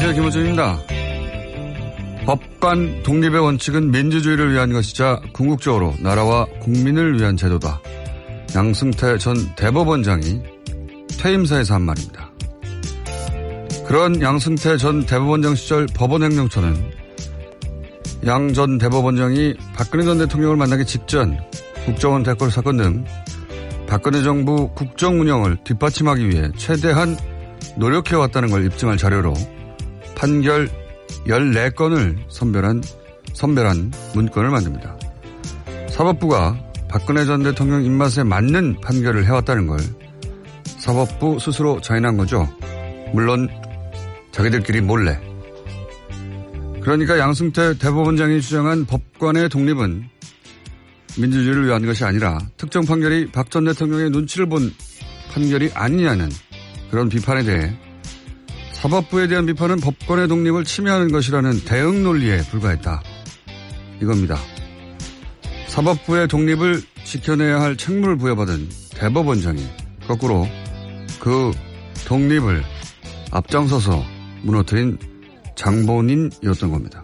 안녕하세요. 김호준입니다. 법관 독립의 원칙은 민주주의를 위한 것이자 궁극적으로 나라와 국민을 위한 제도다. 양승태 전 대법원장이 퇴임사에서 한 말입니다. 그런 양승태 전 대법원장 시절 법원행정처는 양 전 대법원장이 박근혜 전 대통령을 만나기 직전 국정원 댓글 사건 등 박근혜 정부 국정 운영을 뒷받침하기 위해 최대한 노력해왔다는 걸 입증할 자료로 판결 14건을 선별한 문건을 만듭니다. 사법부가 박근혜 전 대통령 입맛에 맞는 판결을 해왔다는 걸 사법부 스스로 자인한 거죠. 물론 자기들끼리 몰래. 그러니까 양승태 대법원장이 주장한 법관의 독립은 민주주의를 위한 것이 아니라 특정 판결이 박 전 대통령의 눈치를 본 판결이 아니냐는 그런 비판에 대해 사법부에 대한 비판은 법관의 독립을 침해하는 것이라는 대응 논리에 불과했다. 이겁니다. 사법부의 독립을 지켜내야 할 책무를 부여받은 대법원장이 거꾸로 그 독립을 앞장서서 무너뜨린 장본인이었던 겁니다.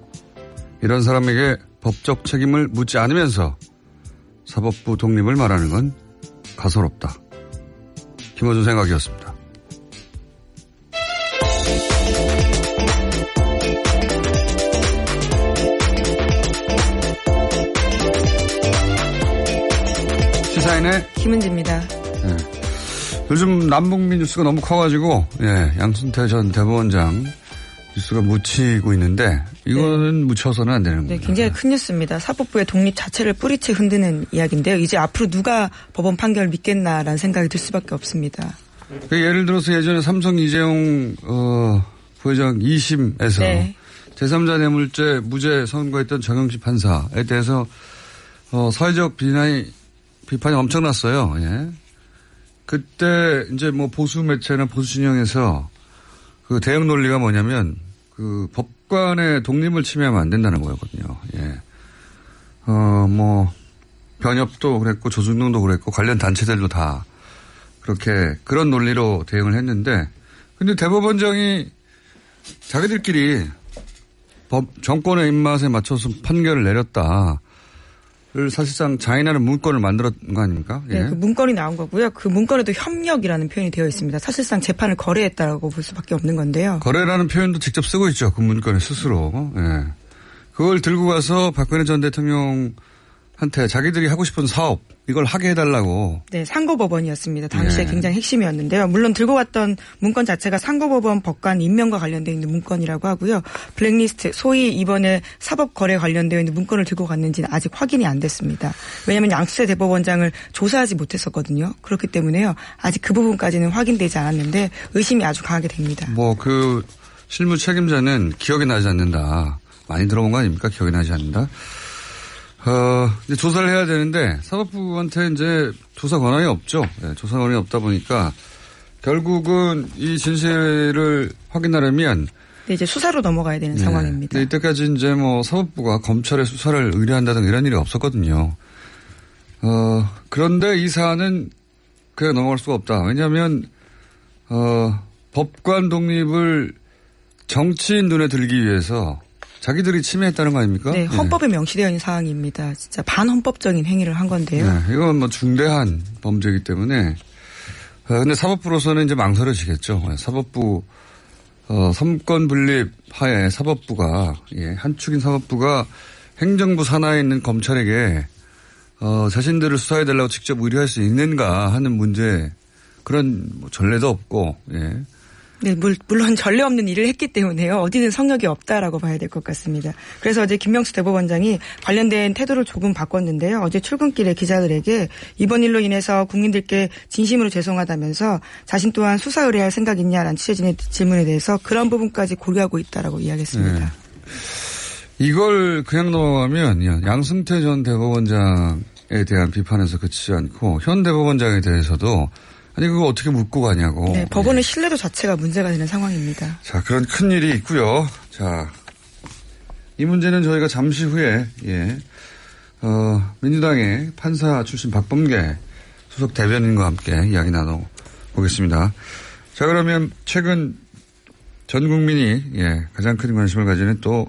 이런 사람에게 법적 책임을 묻지 않으면서 사법부 독립을 말하는 건 가소롭다. 김어준 생각이었습니다. 시사인의 김은지입니다. 네. 요즘 남북미 뉴스가 너무 커가지고 양승태 전 대법원장 뉴스가 묻히고 있는데 이거는 묻혀서는 안 되는 겁니다. 네, 굉장히 큰 뉴스입니다. 사법부의 독립 자체를 뿌리채 흔드는 이야기인데요. 이제 앞으로 누가 법원 판결을 믿겠나라는 생각이 들 수밖에 없습니다. 예를 들어서 예전에 삼성 이재용 부회장 2심에서 네. 제3자 뇌물죄 무죄 선고했던 정영식 판사에 대해서 사회적 비판이 엄청났어요. 예. 그때 이제 뭐 보수 매체나 보수 진영에서 그 대응 논리가 뭐냐면 그 법관의 독립을 침해하면 안 된다는 거였거든요. 예. 뭐 변협도 그랬고 조중동도 그랬고 관련 단체들도 다 그렇게 그런 논리로 대응을 했는데 근데 대법원장이 자기들끼리 정권의 입맛에 맞춰서 판결을 내렸다. 를 사실상 자인하는 문건을 만들었던 거 아닙니까? 예. 네, 그 문건이 나온 거고요. 그 문건에도 협력이라는 표현이 되어 있습니다. 사실상 재판을 거래했다라고 볼 수밖에 없는 건데요. 거래라는 표현도 직접 쓰고 있죠. 그 문건에 스스로. 예. 그걸 들고 가서 박근혜 전 대통령한테 자기들이 하고 싶은 사업 이걸 하게 해달라고. 네, 상고법원이었습니다. 당시에 굉장히 핵심이었는데요. 물론 들고 갔던 문건 자체가 상고법원 법관 임명과 관련되어 있는 문건이라고 하고요. 블랙리스트, 소위 이번에 사법거래 관련되어 있는 문건을 들고 갔는지는 아직 확인이 안 됐습니다. 왜냐하면 양승태 대법원장을 조사하지 못했었거든요. 그렇기 때문에요. 아직 그 부분까지는 확인되지 않았는데 의심이 아주 강하게 됩니다. 뭐 그 실무 책임자는 기억이 나지 않는다. 많이 들어본 거 아닙니까? 기억이 나지 않는다. 이제 조사를 해야 되는데 사법부한테 이제 조사 권한이 없죠. 네, 조사 권한이 없다 보니까 결국은 이 진실을 확인하려면 네, 이제 수사로 넘어가야 되는 상황입니다. 네, 이때까지 이제 뭐 사법부가 검찰의 수사를 의뢰한다든가 이런 일이 없었거든요. 그런데 이 사안은 그냥 넘어갈 수가 없다. 왜냐하면 법관 독립을 정치인 눈에 들기 위해서 자기들이 침해했다는 거 아닙니까? 네, 헌법에 명시되어 있는 사항입니다. 진짜 반헌법적인 행위를 한 건데요. 네, 이건 뭐 중대한 범죄이기 때문에. 근데 사법부로서는 이제 망설여지겠죠. 사법부, 삼권 분립 하에 사법부가, 한 축인 사법부가 행정부 산하에 있는 검찰에게, 자신들을 수사해달라고 직접 의뢰할 수 있는가 하는 문제, 그런 뭐 전례도 없고, 네, 물론 전례 없는 일을 했기 때문에요. 어디든 성역이 없다라고 봐야 될 것 같습니다. 그래서 어제 김명수 대법원장이 관련된 태도를 조금 바꿨는데요. 어제 출근길에 기자들에게 이번 일로 인해서 국민들께 진심으로 죄송하다면서 자신 또한 수사 의뢰할 생각 있냐라는 취재진의 질문에 대해서 그런 부분까지 고려하고 있다라고 이야기했습니다. 네. 이걸 그냥 넘어가면 양승태 전 대법원장에 대한 비판에서 그치지 않고 현 대법원장에 대해서도 아니 그거 어떻게 묻고 가냐고. 네, 법원의 신뢰도 자체가 문제가 되는 상황입니다. 자, 그런 큰 일이 있고요. 자, 이 문제는 저희가 잠시 후에 민주당의 판사 출신 박범계 수석 대변인과 함께 이야기 나눠보겠습니다. 자, 그러면 최근 전 국민이 가장 큰 관심을 가지는 또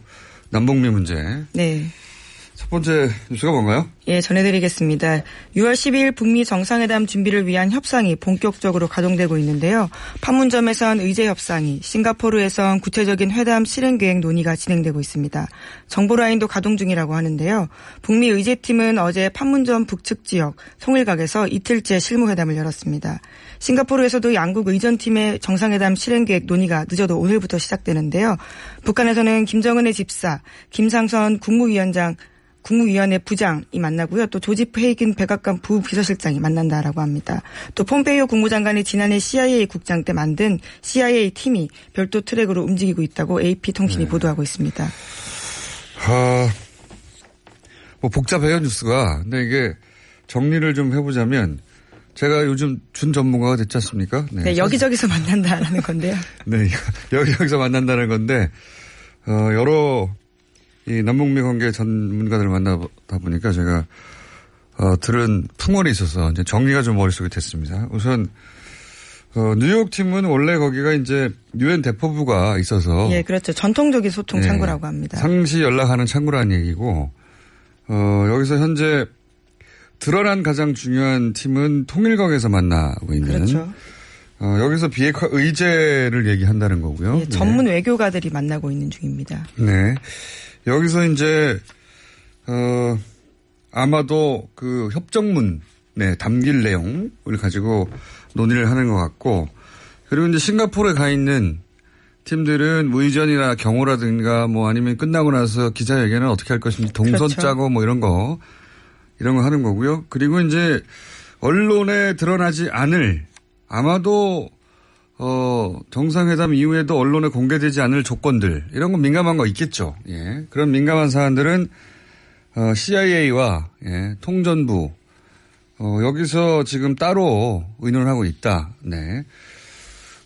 남북미 문제. 네. 첫 번째 뉴스가 뭔가요? 예, 전해드리겠습니다. 6월 12일 북미 정상회담 준비를 위한 협상이 본격적으로 가동되고 있는데요. 판문점에선 의제 협상이, 싱가포르에선 구체적인 회담 실행 계획 논의가 진행되고 있습니다. 정보라인도 가동 중이라고 하는데요. 북미 의제팀은 어제 판문점 북측 지역 송일각에서 이틀째 실무회담을 열었습니다. 싱가포르에서도 양국 의전팀의 정상회담 실행 계획 논의가 늦어도 오늘부터 시작되는데요. 북한에서는 김정은의 집사, 김상선 국무위원회 부장이 만나고요. 또 조지프 헤이긴 백악관 부비서실장이 만난다라고 합니다. 또 폼페이오 국무장관이 지난해 CIA 국장 때 만든 CIA 팀이 별도 트랙으로 움직이고 있다고 AP통신이 보도하고 있습니다. 뭐 복잡해요, 뉴스가. 근데 이게 정리를 좀 해보자면 제가 요즘 준 전문가가 됐지 않습니까? 네, 여기저기서 만난다라는 건데요. 네, 여기저기서 만난다는 건데, 여러 이 남북미 관계 전문가들을 만나다 보니까 제가 들은 풍월이 있어서 이제 정리가 좀 머릿속에 됐습니다. 우선 뉴욕 팀은 원래 거기가 이제 유엔 대표부가 있어서 예, 그렇죠. 전통적인 소통 창구라고 합니다. 상시 연락하는 창구라는 얘기고 여기서 현재 드러난 가장 중요한 팀은 통일각에서 만나고 있는 그렇죠. 여기서 비핵화 의제를 얘기한다는 거고요. 예, 전문 외교가들이 만나고 있는 중입니다. 네. 여기서 이제, 아마도 그 협정문, 담길 내용을 가지고 논의를 하는 것 같고, 그리고 이제 싱가포르에 가 있는 팀들은 의전이나 경호라든가 뭐 아니면 끝나고 나서 기자회견은 어떻게 할 것인지 동선 그렇죠. 짜고 뭐 이런 거 하는 거고요. 그리고 이제 언론에 드러나지 않을 아마도 정상회담 이후에도 언론에 공개되지 않을 조건들, 이런 건 민감한 거 있겠죠. 예. 그런 민감한 사안들은, CIA와, 통전부, 여기서 지금 따로 의논을 하고 있다. 네.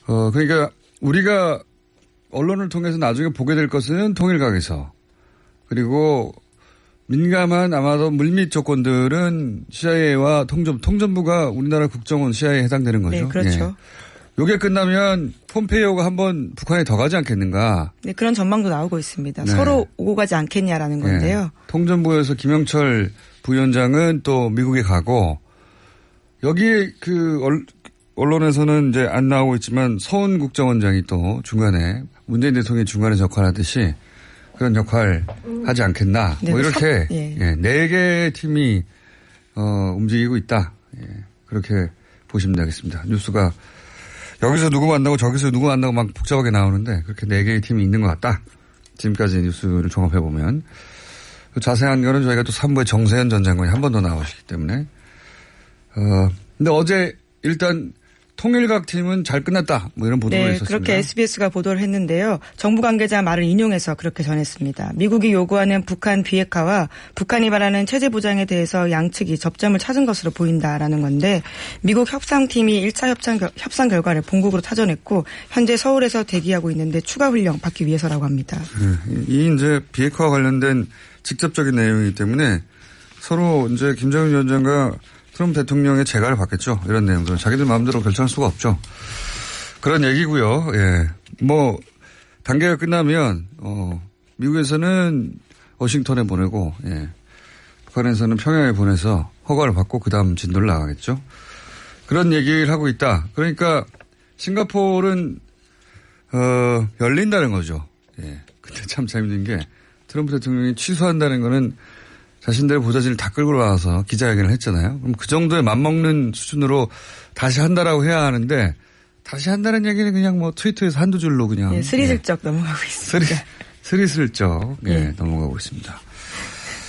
그러니까 우리가 언론을 통해서 나중에 보게 될 것은 통일각에서, 그리고 민감한 아마도 물밑 조건들은 CIA와 통전부가 우리나라 국정원 CIA에 해당되는 거죠. 네, 그렇죠. 예. 요게 끝나면 폼페이오가 한번 북한에 더 가지 않겠는가. 네, 그런 전망도 나오고 있습니다. 네. 서로 오고 가지 않겠냐라는 건데요. 네. 통전부에서 김영철 부위원장은 또 미국에 가고, 여기 언론에서는 이제 안 나오고 있지만 서훈 국정원장이 또 중간에 문재인 대통령이 중간에 역할하듯이 그런 역할 하지 않겠나. 네, 뭐 이렇게 예. 4개의 팀이 움직이고 있다. 예. 그렇게 보시면 되겠습니다. 뉴스가 여기서 누구 만나고 저기서 누구 만나고 막 복잡하게 나오는데 그렇게 4개의 팀이 있는 것 같다. 지금까지 뉴스를 종합해보면. 자세한 거는 저희가 또 3부에 정세현 전 장관이 한 번 더 나오시기 때문에. 근데 어제 일단 통일각 팀은 잘 끝났다. 뭐 이런 보도가 있었습니다. 그렇게 SBS가 보도를 했는데요. 정부 관계자 말을 인용해서 그렇게 전했습니다. 미국이 요구하는 북한 비핵화와 북한이 바라는 체제 보장에 대해서 양측이 접점을 찾은 것으로 보인다라는 건데, 미국 협상팀이 1차 협상 결과를 본국으로 타전했고 현재 서울에서 대기하고 있는데 추가 훈련 받기 위해서라고 합니다. 이 이제 비핵화와 관련된 직접적인 내용이기 때문에 서로 이제 김정은 위원장과 트럼프 대통령의 재가를 받겠죠. 이런 내용들. 자기들 마음대로 결정할 수가 없죠. 그런 얘기고요. 예. 뭐 단계가 끝나면 미국에서는 워싱턴에 보내고, 북한에서는 평양에 보내서 허가를 받고 그다음 진도를 나가겠죠. 그런 얘기를 하고 있다. 그러니까 싱가포르는 열린다는 거죠. 예. 근데 참 재밌는 게 트럼프 대통령이 취소한다는 거는 자신들의 보좌진을 다 끌고 나와서 기자회견을 했잖아요. 그럼 그 정도에 맞먹는 수준으로 다시 한다라고 해야 하는데, 다시 한다는 얘기는 그냥 뭐 트위터에서 한두 줄로 그냥. 스리슬쩍 넘어가고 있습니다. 스리슬쩍 넘어가고 있습니다.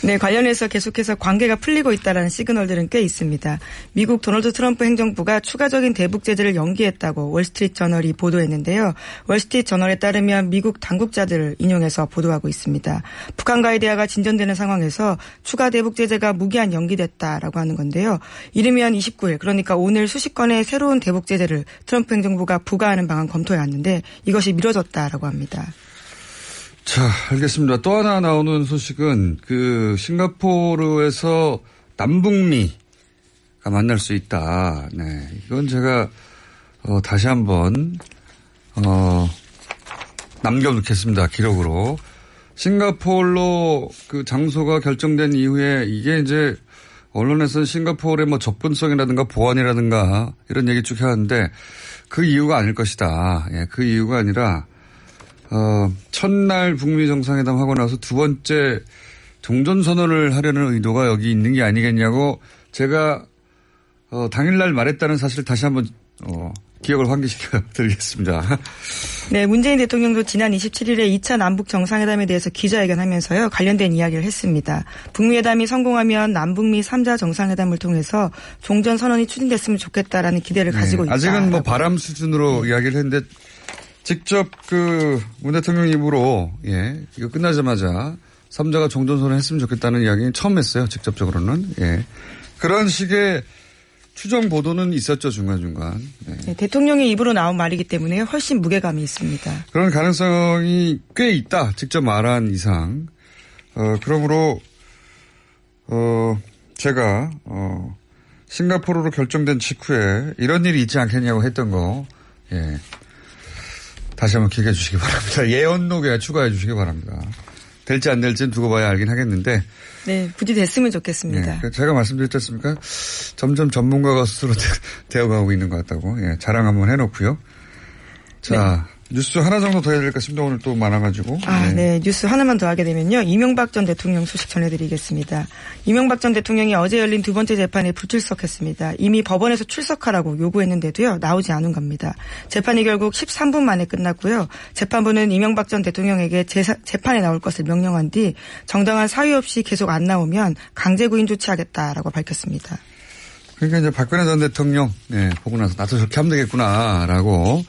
네, 관련해서 계속해서 관계가 풀리고 있다는 시그널들은 꽤 있습니다. 미국 도널드 트럼프 행정부가 추가적인 대북 제재를 연기했다고 월스트리트 저널이 보도했는데요. 월스트리트 저널에 따르면 미국 당국자들을 인용해서 보도하고 있습니다. 북한과의 대화가 진전되는 상황에서 추가 대북 제재가 무기한 연기됐다라고 하는 건데요. 이르면 29일, 그러니까 오늘 수십 건의 새로운 대북 제재를 트럼프 행정부가 부과하는 방안 검토해 왔는데 이것이 미뤄졌다라고 합니다. 자, 알겠습니다. 또 하나 나오는 소식은 싱가포르에서 남북미가 만날 수 있다. 네. 이건 제가 다시 한번 남겨놓겠습니다. 기록으로. 싱가포르로 그 장소가 결정된 이후에 이게 이제 언론에서는 싱가포르의 뭐 접근성이라든가 보안이라든가 이런 얘기 쭉 해왔는데 그 이유가 아닐 것이다. 예, 그 이유가 아니라, 첫날 북미 정상회담 하고 나서 두 번째 종전선언을 하려는 의도가 여기 있는 게 아니겠냐고 제가, 당일날 말했다는 사실을 다시 한번, 기억을 환기시켜 드리겠습니다. 네, 문재인 대통령도 지난 27일에 2차 남북 정상회담에 대해서 기자회견하면서요. 관련된 이야기를 했습니다. 북미 회담이 성공하면 남북미 3자 정상회담을 통해서 종전선언이 추진됐으면 좋겠다라는 기대를 가지고 있다. 아직은 뭐 바람 수준으로 이야기를 했는데 직접 그 문 대통령 입으로 예, 이거 끝나자마자 3자가 종전선언을 했으면 좋겠다는 이야기는 처음 했어요. 직접적으로는. 예. 그런 식의 추정 보도는 있었죠, 중간중간. 네. 네, 대통령의 입으로 나온 말이기 때문에 훨씬 무게감이 있습니다. 그런 가능성이 꽤 있다, 직접 말한 이상. 그러므로, 제가, 싱가포르로 결정된 직후에 이런 일이 있지 않겠냐고 했던 거, 예. 다시 한번 기억해 주시기 바랍니다. 예언록에 추가해 주시기 바랍니다. 될지 안 될지는 두고 봐야 알긴 하겠는데. 네, 부디 됐으면 좋겠습니다. 네, 제가 말씀드렸지 않습니까? 점점 전문가가 스스로 되어가고 있는 것 같다고. 예, 자랑 한번 해놓고요. 자, 네. 뉴스 하나 정도 더 해야 될까 싶습니다. 오늘 또 많아가지고. 네, 뉴스 하나만 더 하게 되면요. 이명박 전 대통령 소식 전해드리겠습니다. 이명박 전 대통령이 어제 열린 두 번째 재판에 불출석했습니다. 이미 법원에서 출석하라고 요구했는데도요. 나오지 않은 겁니다. 재판이 결국 13분 만에 끝났고요. 재판부는 이명박 전 대통령에게 재판에 나올 것을 명령한 뒤 정당한 사유 없이 계속 안 나오면 강제 구인 조치하겠다라고 밝혔습니다. 그러니까 이제 박근혜 전 대통령 보고 나서 나도 저렇게 하면 되겠구나라고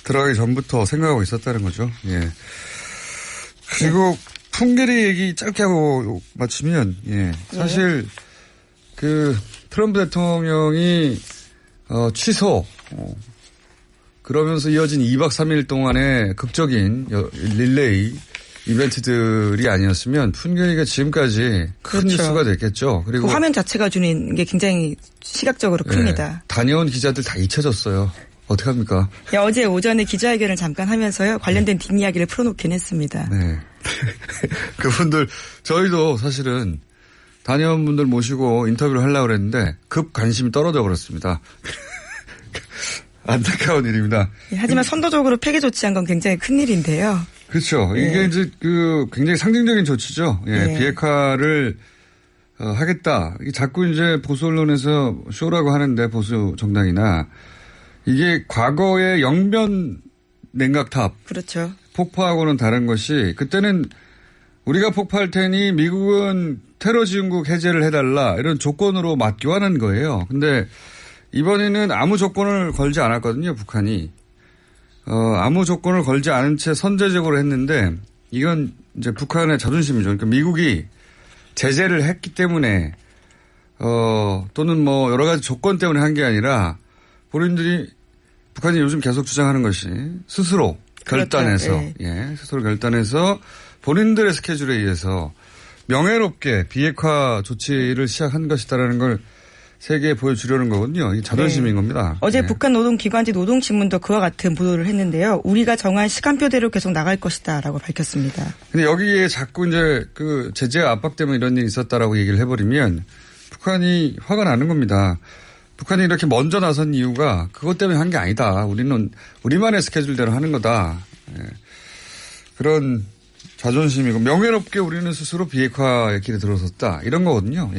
들어가기 전부터 생각하고 있었다는 거죠. 예. 그리고 풍계리 얘기 짧게 하고 마치면, 예. 사실, 그, 트럼프 대통령이, 취소, 그러면서 이어진 2박 3일 동안의 극적인 릴레이 이벤트들이 아니었으면 풍계리가 지금까지 큰 뉴스가 됐겠죠. 그리고. 그 화면 자체가 주는 게 굉장히 시각적으로 큽니다. 다녀온 기자들 다 잊혀졌어요. 어떡합니까? 어제 오전에 기자회견을 잠깐 하면서요. 관련된 뒷이야기를 풀어놓긴 했습니다. 네. 그분들 저희도 사실은 다녀온 분들 모시고 인터뷰를 하려고 그랬는데 급 관심이 떨어져 버렸습니다. 안타까운 일입니다. 하지만 선도적으로 폐기 조치한 건 굉장히 큰 일인데요. 그렇죠. 이게 이제 그 굉장히 상징적인 조치죠. 예, 비핵화를 하겠다. 이게 자꾸 이제 보수 언론에서 쇼라고 하는데 보수 정당이나 이게 과거의 영변 냉각탑. 그렇죠. 폭파하고는 다른 것이 그때는 우리가 폭파할 테니 미국은 테러 지원국 해제를 해달라 이런 조건으로 맞교환한 거예요. 근데 이번에는 아무 조건을 걸지 않았거든요. 북한이. 아무 조건을 걸지 않은 채 선제적으로 했는데 이건 이제 북한의 자존심이죠. 그러니까 미국이 제재를 했기 때문에 또는 뭐 여러 가지 조건 때문에 한 게 아니라 본인들이 북한이 요즘 계속 주장하는 것이 스스로 결단해서 그렇죠. 네. 스스로 결단해서 본인들의 스케줄에 의해서 명예롭게 비핵화 조치를 시작한 것이다라는 걸 세계에 보여주려는 거거든요. 이 자존심인 겁니다. 어제 북한 노동기관지 노동신문도 그와 같은 보도를 했는데요. 우리가 정한 시간표대로 계속 나갈 것이다라고 밝혔습니다. 근데 여기에 자꾸 이제 그 제재 압박 때문에 이런 일이 있었다라고 얘기를 해버리면 북한이 화가 나는 겁니다. 북한이 이렇게 먼저 나선 이유가 그것 때문에 한 게 아니다. 우리는 우리만의 스케줄대로 하는 거다. 그런 자존심이고 명예롭게 우리는 스스로 비핵화의 길에 들어섰다. 이런 거거든요.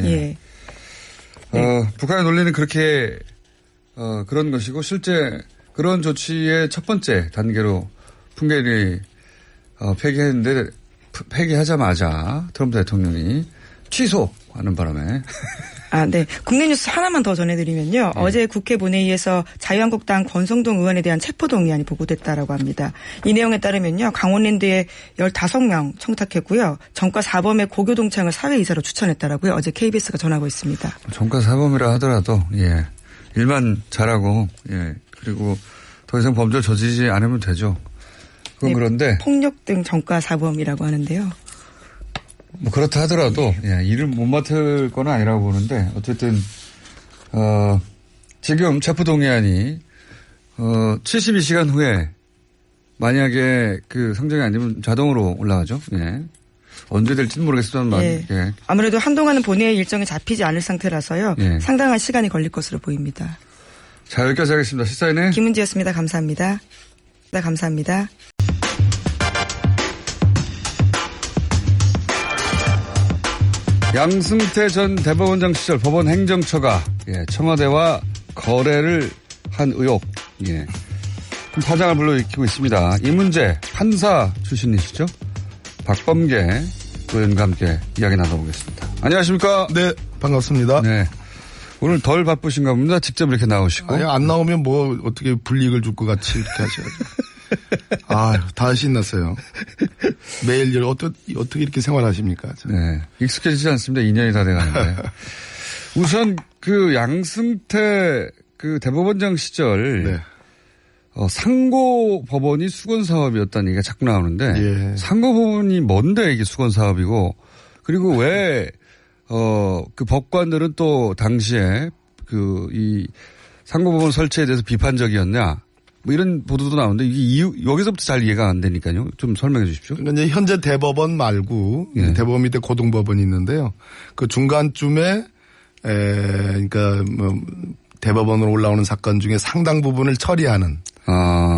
북한의 논리는 그렇게 그런 것이고 실제 그런 조치의 첫 번째 단계로 풍계리 폐기했는데 폐기하자마자 트럼프 대통령이 취소하는 바람에 네. 국내 뉴스 하나만 더 전해드리면요. 어제 국회 본회의에서 자유한국당 권성동 의원에 대한 체포동의안이 보고됐다라고 합니다. 이 내용에 따르면요. 강원랜드에 15명 청탁했고요. 정과 사범의 고교 동창을 사회이사로 추천했다라고요. 어제 KBS가 전하고 있습니다. 정과 사범이라 하더라도 일만 잘하고 그리고 더 이상 범죄를 저지르지 않으면 되죠. 그건 그런데 폭력 등 정과 사범이라고 하는데요. 뭐 그렇다 하더라도 일을 못 맡을 건 아니라고 보는데 어쨌든 지금 체포동의안이 72시간 후에 만약에 그 상정이 안 되면 자동으로 올라가죠. 예. 언제 될지는 모르겠지만. 예. 예. 아무래도 한동안은 본회의 일정이 잡히지 않을 상태라서요. 예. 상당한 시간이 걸릴 것으로 보입니다. 자, 여기까지 하겠습니다. 시사인의 김은지였습니다. 감사합니다. 네, 감사합니다. 양승태 전 대법원장 시절 법원 행정처가 청와대와 거래를 한 의혹. 예. 파장을 불러일으키고 있습니다. 이 문제 판사 출신이시죠? 박범계 의원과 함께 이야기 나눠보겠습니다. 안녕하십니까? 네, 반갑습니다. 네. 오늘 덜 바쁘신가 봅니다. 직접 이렇게 나오시고. 아니, 안 나오면 뭐 어떻게 불이익을 줄 것 같이 이렇게 하셔가지고. 아유, 다 신났어요. 매일 어떻게 이렇게 생활하십니까? 네. 익숙해지지 않습니다. 2년이 다 돼가는데. 우선 그 양승태 그 대법원장 시절. 네. 상고 법원이 수건 사업이었다는 얘기가 자꾸 나오는데. 예. 상고 법원이 뭔데 이게 수건 사업이고. 그리고 왜, 그 법관들은 또 당시에 이 상고 법원 설치에 대해서 비판적이었냐. 뭐 이런 보도도 나오는데 이게 여기서부터 잘 이해가 안 되니까요. 좀 설명해 주십시오. 그러니까 이제 현재 대법원 말고 예. 대법원 밑에 고등법원이 있는데요. 그 중간쯤에 그러니까 뭐 대법원으로 올라오는 사건 중에 상당 부분을 처리하는.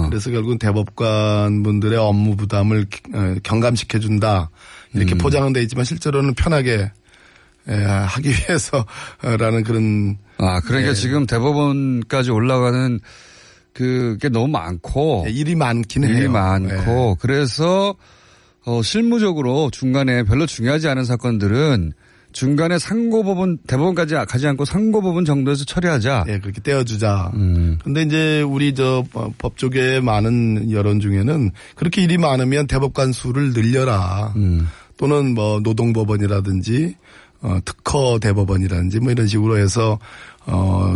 그래서 결국은 대법관 분들의 업무 부담을 경감시켜 준다. 이렇게 포장은 돼 있지만 실제로는 편하게 하기 위해서라는 그런. 그러니까 지금 대법원까지 올라가는 그게 너무 많고. 일이 많긴 해요. 일이 많고. 그래서, 실무적으로 중간에 별로 중요하지 않은 사건들은 중간에 상고법원, 대법원까지 가지 않고 상고법원 정도에서 처리하자. 예, 그렇게 떼어주자. 근데 이제 우리 법조계의 많은 여론 중에는 그렇게 일이 많으면 대법관 수를 늘려라. 또는 뭐 노동법원이라든지 특허 대법원이라든지 뭐 이런 식으로 해서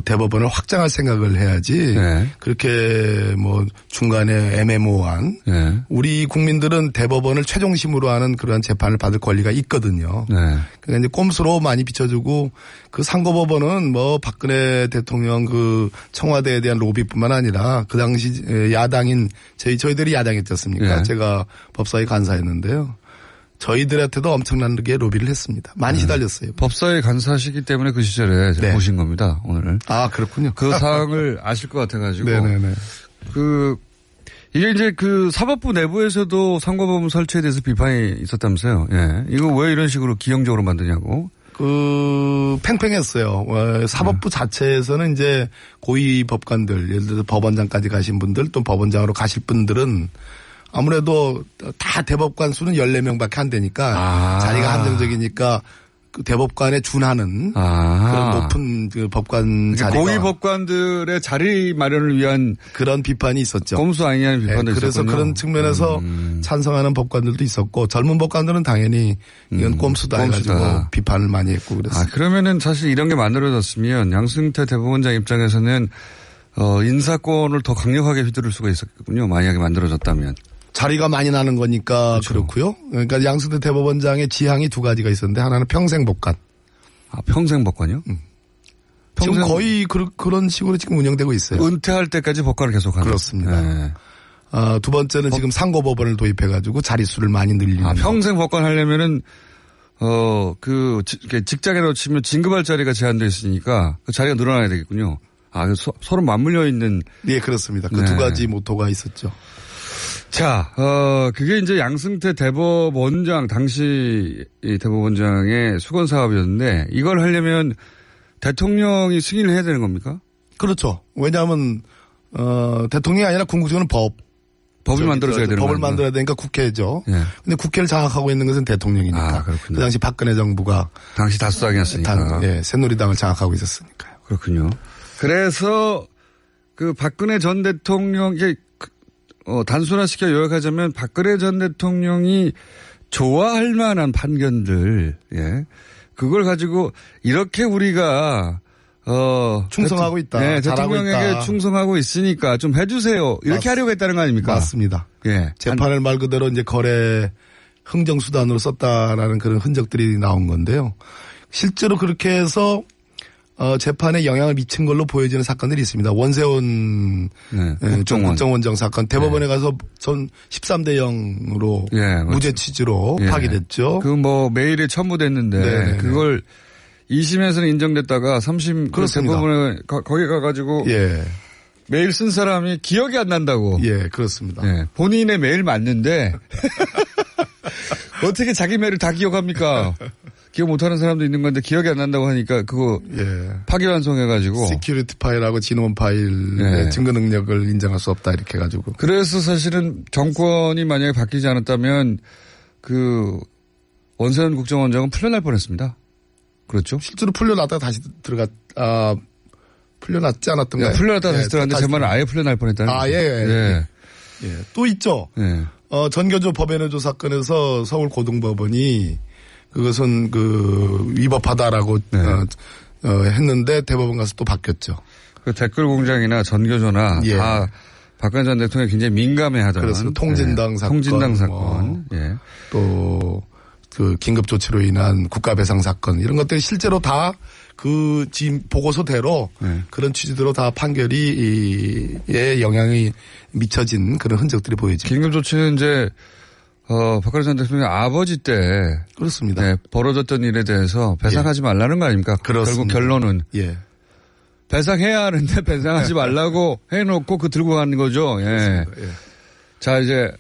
대법원을 확장할 생각을 해야지. 네. 그렇게 뭐 중간에 애매모호한. 네. 우리 국민들은 대법원을 최종심으로 하는 그러한 재판을 받을 권리가 있거든요. 네. 그러니까 이제 꼼수로 많이 비춰주고 그 상고법원은 뭐 박근혜 대통령 그 청와대에 대한 로비뿐만 아니라 그 당시 야당인 저희들이 야당이었지 않습니까? 네. 제가 법사위 간사였는데요. 저희들한테도 엄청나게 로비를 했습니다. 많이 시달렸어요. 법사위 간사시기 때문에 그 시절에 네. 보신 겁니다, 오늘. 그렇군요. 그 사항을 아실 것 같아가지고. 네네네. 이게 이제 그 사법부 내부에서도 상고법원 설치에 대해서 비판이 있었다면서요. 예. 이거 왜 이런 식으로 기형적으로 만드냐고. 팽팽했어요. 사법부 자체에서는 이제 고위 법관들, 예를 들어서 법원장까지 가신 분들 또 법원장으로 가실 분들은 아무래도 다 대법관 수는 14명밖에 안 되니까 자리가 한정적이니까 그 대법관에 준하는 그런 높은 그 법관 자리가 고위 법관들의 자리 마련을 위한 그런 비판이 있었죠. 꼼수 아니냐는 비판도 그래서 있었군요. 그런 측면에서 찬성하는 법관들도 있었고 젊은 법관들은 당연히 이건 꼼수다 해가지고 비판을 많이 했고 그랬어요. 그러면은 사실 이런 게 만들어졌으면 양승태 대법원장 입장에서는 인사권을 더 강력하게 휘두를 수가 있었군요. 만약에 만들어졌다면. 자리가 많이 나는 거니까 그렇죠. 그렇고요. 그러니까 양승태 대법원장의 지향이 두 가지가 있었는데 하나는 평생 법관. 평생 법관이요? 지금 거의 그런 식으로 지금 운영되고 있어요. 은퇴할 때까지 법관을 계속하는. 그렇습니다. 네. 두 번째는 지금 상고법원을 도입해가지고 자릿수를 많이 늘리는. 평생 법관 하려면은 직장에 치면 진급할 자리가 제한되어 있으니까 그 자리가 늘어나야 되겠군요. 서로 맞물려 있는. 네, 그렇습니다. 그 두 가지 모토가 있었죠. 자, 그게 이제 양승태 대법원장, 당시 대법원장의 수건 사업이었는데 이걸 하려면 대통령이 승인을 해야 되는 겁니까? 그렇죠. 왜냐하면, 대통령이 아니라 궁극적으로는 법이 만들어져야 되는 거예요. 법을 만들어야 되니까 국회죠. 예. 근데 국회를 장악하고 있는 것은 대통령이니까. 그렇군요. 그 당시 박근혜 정부가. 당시 다수당이었으니까. 새누리당을 장악하고 있었으니까요. 그렇군요. 그래서 그 박근혜 전 대통령, 단순화시켜 요약하자면 박근혜 전 대통령이 좋아할 만한 판결들, 그걸 가지고 이렇게 우리가 충성하고 있다. 네, 대통령에게 있다. 충성하고 있으니까 좀 해주세요. 이렇게 하려고 했다는 거 아닙니까? 맞습니다. 재판을 말 그대로 이제 거래 흥정수단으로 썼다라는 그런 흔적들이 나온 건데요. 실제로 그렇게 해서 재판에 영향을 미친 걸로 보여지는 사건들이 있습니다. 원세훈 국정원장 사건 대법원에 가서 전 13대 0으로 무죄 취지로 파기됐죠. 그 뭐 메일에 첨부됐는데 그걸 2심에서는 인정됐다가 3심 대법원에 거기 가가지고 메일 쓴 사람이 기억이 안 난다고. 그렇습니다. 본인의 메일 맞는데 어떻게 자기 메일을 다 기억합니까? 기억 못하는 사람도 있는 건데 기억이 안 난다고 하니까 그거 파기환송해가지고 시큐리티 파일하고 진원 파일 증거 능력을 인정할 수 없다 이렇게 해가지고. 그래서 사실은 정권이 만약에 바뀌지 않았다면 그 원세훈 국정원장은 풀려날 뻔했습니다. 그렇죠? 실제로 풀려났다가 다시 풀려났지 않았던가요? 풀려났다가 다시 들어갔는데 제 말은 아예 풀려날 뻔했다는 거죠. 또 있죠. 전교조 법외노조 사건에서 서울고등법원이 그것은 위법하다라고 했는데 대법원 가서 또 바뀌었죠. 그 댓글 공장이나 전교조나 다 박근혜 전 대통령이 굉장히 민감해하던. 그렇습니다. 통진당 사건. 통진당 사건. 또 그 긴급 조치로 인한 국가배상 사건 이런 것들이 실제로 다 그 지금 보고서대로 그런 취지대로 다 판결이 영향이 미쳐진 그런 흔적들이 보이죠. 긴급 조치는 이제 박근혜 전 대통령 아버지 때 그렇습니다. 벌어졌던 일에 대해서 배상하지 말라는 거 아닙니까? 그렇습니다. 결국 결론은 배상해야 하는데 배상하지 말라고 해놓고 들고 가는 거죠. 자 이제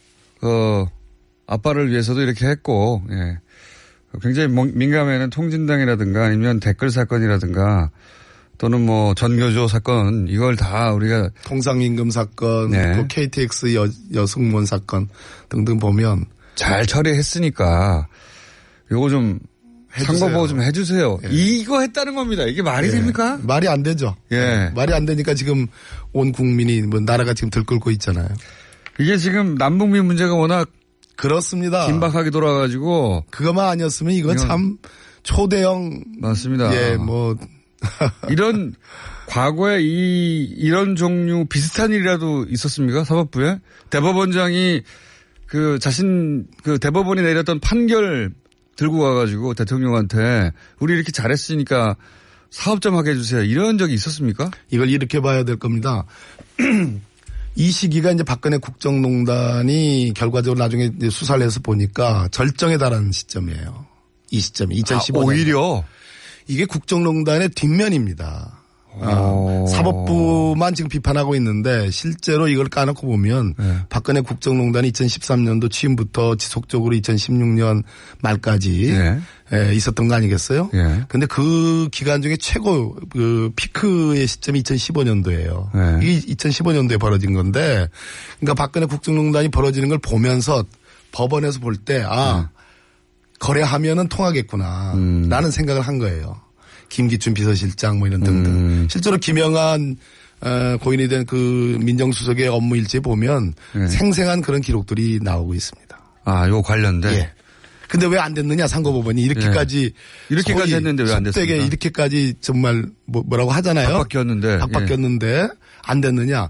아빠를 위해서도 이렇게 했고 굉장히 민감해는 통진당이라든가 아니면 댓글 사건이라든가 또는 뭐 전교조 사건 이걸 다 우리가 통상임금 사건 또 KTX 여승무원 사건 등등 보면 잘 처리했으니까 요거 좀 상고보고 좀 해주세요. 이거 했다는 겁니다. 이게 말이 됩니까? 말이 안 되죠. 말이 안 되니까 지금 온 국민이 뭐 나라가 지금 들끓고 있잖아요. 이게 지금 남북미 문제가 워낙 그렇습니다. 긴박하게 돌아가지고 그것만 아니었으면 이건 참 초대형 맞습니다. 이런 과거에 이런 종류 비슷한 일이라도 있었습니까? 사법부에 대법원장이 대법원이 내렸던 판결 들고 가가지고 대통령한테 우리 이렇게 잘했으니까 사업 좀 하게 해주세요. 이런 적이 있었습니까? 이걸 이렇게 봐야 될 겁니다. 이 시기가 이제 박근혜 국정농단이 결과적으로 나중에 이제 수사를 해서 보니까 절정에 달하는 시점이에요. 이 시점이 2015년. 오히려 이게 국정농단의 뒷면입니다. 사법부만 지금 비판하고 있는데 실제로 이걸 까놓고 보면 박근혜 국정농단이 2013년도 취임부터 지속적으로 2016년 말까지 있었던 거 아니겠어요? 근데 그 기간 중에 최고 피크의 시점이 2015년도예요. 이게 2015년도에 벌어진 건데 그러니까 박근혜 국정농단이 벌어지는 걸 보면서 법원에서 볼 때 거래하면은 통하겠구나 라는 생각을 한 거예요. 김기춘 비서실장 뭐 이런 등등. 실제로 김영한 고인이 된 그 민정수석의 업무 일지에 보면 생생한 그런 기록들이 나오고 있습니다. 요 관련된. 근데 왜 안 됐느냐 상고법원이 이렇게까지 했는데 왜 안 됐습니까? 이렇게까지 정말 뭐라고 하잖아요. 박박겼는데 안 됐느냐.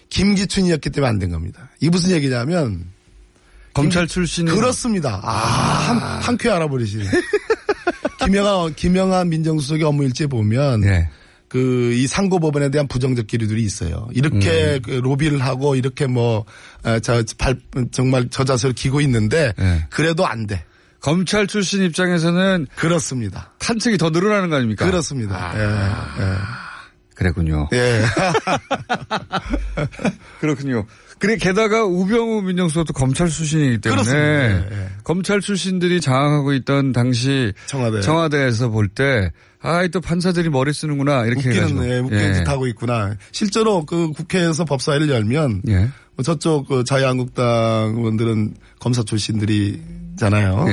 김기춘이었기 때문에 안 된 겁니다. 이게 무슨 얘기냐면 검찰 출신이 그렇습니다. 한 큐에 알아버리시네. 김영한 민정수석의 업무 일지에 보면 이 상고법원에 대한 부정적 기류들이 있어요. 이렇게 로비를 하고 이렇게 정말 저자세를 기고 있는데 그래도 안 돼. 검찰 출신 입장에서는 그렇습니다. 탄책이 더 늘어나는 거 아닙니까? 그렇습니다. 그랬군요. 그렇군요. 그래 게다가 우병우 민정수석도 검찰 출신이기 때문에 검찰 출신들이 장악하고 있던 당시 청와대에서 볼 때 또 판사들이 머리 쓰는구나 이렇게 해가지고 웃기는 짓 하고 있구나. 실제로 그 국회에서 법사위를 열면 저쪽 자유한국당 의원들은 검사 출신들이잖아요.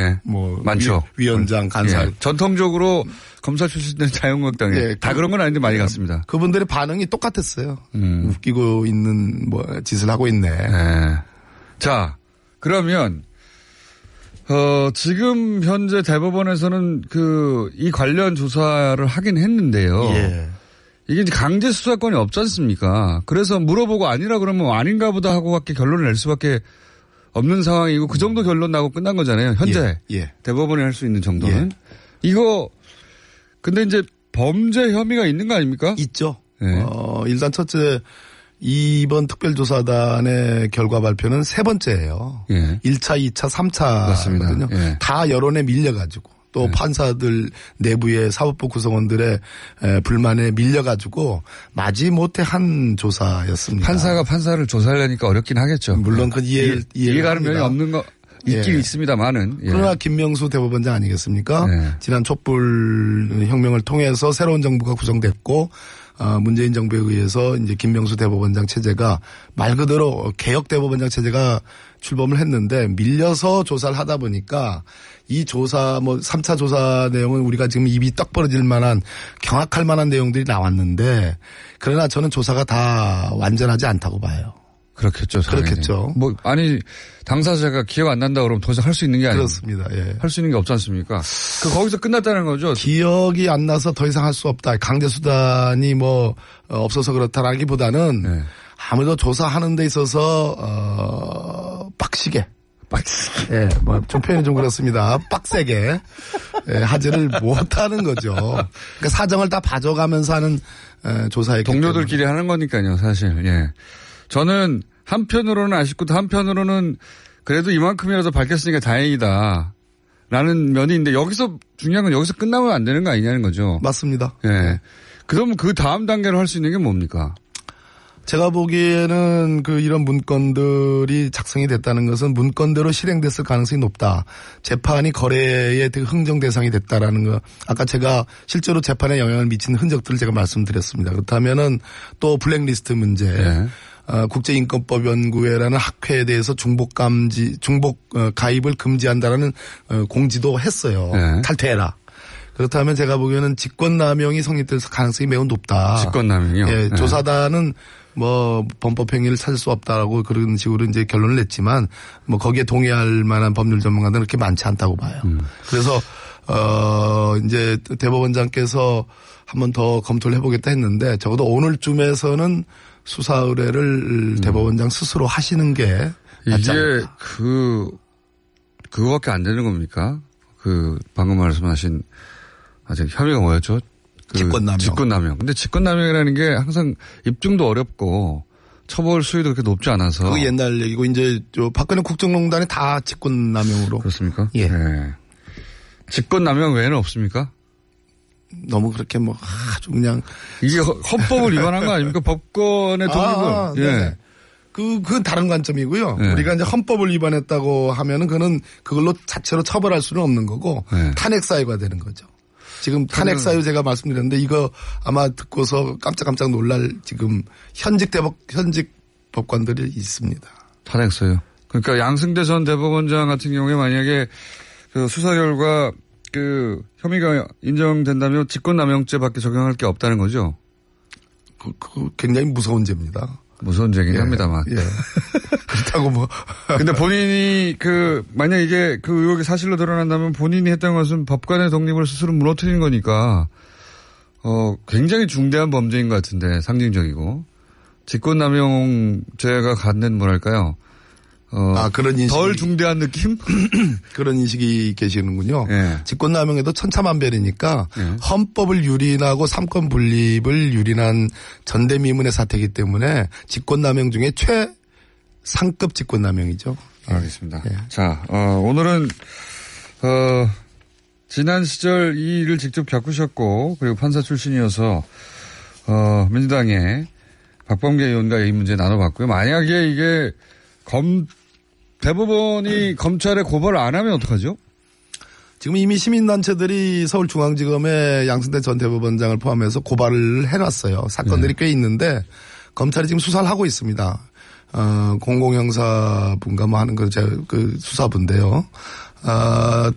많죠. 위원장, 간살. 전통적으로 검사 출신들은 자유한국당에 다 그런 건 아닌데 많이 갔습니다. 그분들의 반응이 똑같았어요. 웃기고 있는 짓을 하고 있네. 자, 그러면 지금 현재 대법원에서는 이 관련 조사를 하긴 했는데요. 이게 이제 강제 수사권이 없지 않습니까? 그래서 물어보고 아니라 그러면 아닌가 보다 하고 결론을 낼 수밖에 없는 상황이고 그 정도 결론 나고 끝난 거잖아요. 현재 대법원이 할 수 있는 정도는. 이거 근데 이제 범죄 혐의가 있는 거 아닙니까? 있죠. 네. 일단 첫째, 이번 특별조사단의 결과 발표는 세 번째예요. 예. 1차, 2차, 3차거든요. 예. 다 여론에 밀려가지고 또 예. 판사들 내부의 사법부 구성원들의 불만에 밀려가지고 마지못해 한 조사였습니다. 판사가 판사를 조사하려니까 어렵긴 하겠죠. 물론 그 이해가는 면이 없는 거 있긴 있습니다만은. 예. 그러나 김명수 대법원장 아니겠습니까? 예. 지난 촛불 혁명을 통해서 새로운 정부가 구성됐고 문재인 정부에 의해서 이제 김명수 대법원장 체제가 말 그대로 개혁 대법원장 체제가 출범을 했는데 밀려서 조사를 하다 보니까 이 조사 3차 조사 내용은 우리가 지금 입이 떡 벌어질 만한 경악할 만한 내용들이 나왔는데 그러나 저는 조사가 다 완전하지 않다고 봐요. 그렇겠죠. 당연히. 그렇겠죠. 당사자가 기억 안 난다 그러면 더 이상 할 수 있는 게 아니에요. 그렇습니다. 예. 할 수 있는 게 없지 않습니까? 거기서 끝났다는 거죠. 기억이 안 나서 더 이상 할 수 없다. 강제수단이 없어서 그렇다라기보다는 네. 아무래도 조사하는 데 있어서 빡시게. 예, 좀 표현이 좀 그렇습니다. 빡세게. 하지를 못하는 거죠. 그러니까 사정을 다 봐줘가면서 하는 조사에 동료들끼리 하는 거니까요, 사실. 예. 저는 한편으로는 아쉽고 또 한편으로는 그래도 이만큼이라도 밝혔으니까 다행이다. 라는 면이 있는데 여기서 중요한 건 여기서 끝나면 안 되는 거 아니냐는 거죠. 맞습니다. 예. 그럼 그 다음 단계로 할 수 있는 게 뭡니까? 제가 보기에는 이런 문건들이 작성이 됐다는 것은 문건대로 실행됐을 가능성이 높다. 재판이 거래의 흥정 대상이 됐다라는 거. 아까 제가 실제로 재판에 영향을 미친 흔적들을 제가 말씀드렸습니다. 그렇다면은 또 블랙리스트 문제. 네. 국제인권법연구회라는 학회에 대해서 중복 가입을 금지한다라는 공지도 했어요. 네. 탈퇴해라. 그렇다면 제가 보기에는 직권남용이 성립될 가능성이 매우 높다. 직권남용이요? 예, 네. 조사단은 범법행위를 찾을 수 없다라고 그런 식으로 이제 결론을 냈지만 거기에 동의할 만한 법률 전문가들은 그렇게 많지 않다고 봐요. 그래서 이제 대법원장께서 한 번 더 검토를 해보겠다 했는데 적어도 오늘쯤에서는 수사 의뢰를 대법원장 스스로 하시는 게 낫지 않을까. 이게 그거밖에 안 되는 겁니까? 방금 말씀하신 아직 혐의가 뭐였죠? 직권남용. 근데 직권남용이라는 게 항상 입증도 어렵고 처벌 수위도 그렇게 높지 않아서. 그거 옛날 얘기고 이제 박근혜 국정농단이 다 직권남용으로. 그렇습니까? 예. 네. 직권남용 외에는 없습니까? 너무 그렇게 아주 그냥. 이게 헌법을 위반한 거 아닙니까? 법권의 독립을. 예. 그건 다른 관점이고요. 네. 우리가 이제 헌법을 위반했다고 하면은 그걸로 자체로 처벌할 수는 없는 거고 네. 탄핵 사유가 되는 거죠. 지금 탄핵 사유 제가 말씀드렸는데 이거 아마 듣고서 깜짝깜짝 놀랄 지금 현직 법관들이 있습니다. 탄핵 사유. 그러니까 양승태 전 대법원장 같은 경우에 만약에 수사 결과 혐의가 인정된다면 직권남용죄밖에 적용할 게 없다는 거죠. 굉장히 무서운 죄입니다. 무서운 죄긴 합니다만. 예. 그렇다고 근데 본인이 만약 이게 의혹이 사실로 드러난다면 본인이 했던 것은 법관의 독립을 스스로 무너뜨리는 거니까, 굉장히 중대한 범죄인 것 같은데, 상징적이고. 직권남용죄가 갖는 뭐랄까요. 그런 인식. 덜 중대한 느낌? 그런 인식이 계시는군요. 예. 직권남용에도 천차만별이니까 헌법을 유린하고 삼권 분립을 유린한 전대미문의 사태이기 때문에 직권남용 중에 최상급 직권남용이죠. 알겠습니다. 예. 자, 오늘은, 지난 시절 이 일을 직접 겪으셨고, 그리고 판사 출신이어서, 민주당의 박범계 의원과 이 문제 나눠봤고요. 만약에 이게 대법원이 검찰에 고발을 안 하면 어떡하죠? 지금 이미 시민단체들이 서울중앙지검에 양승태 전 대법원장을 포함해서 고발을 해놨어요. 사건들이 꽤 있는데 검찰이 지금 수사를 하고 있습니다. 공공형사분가 하는 그 수사부인데요.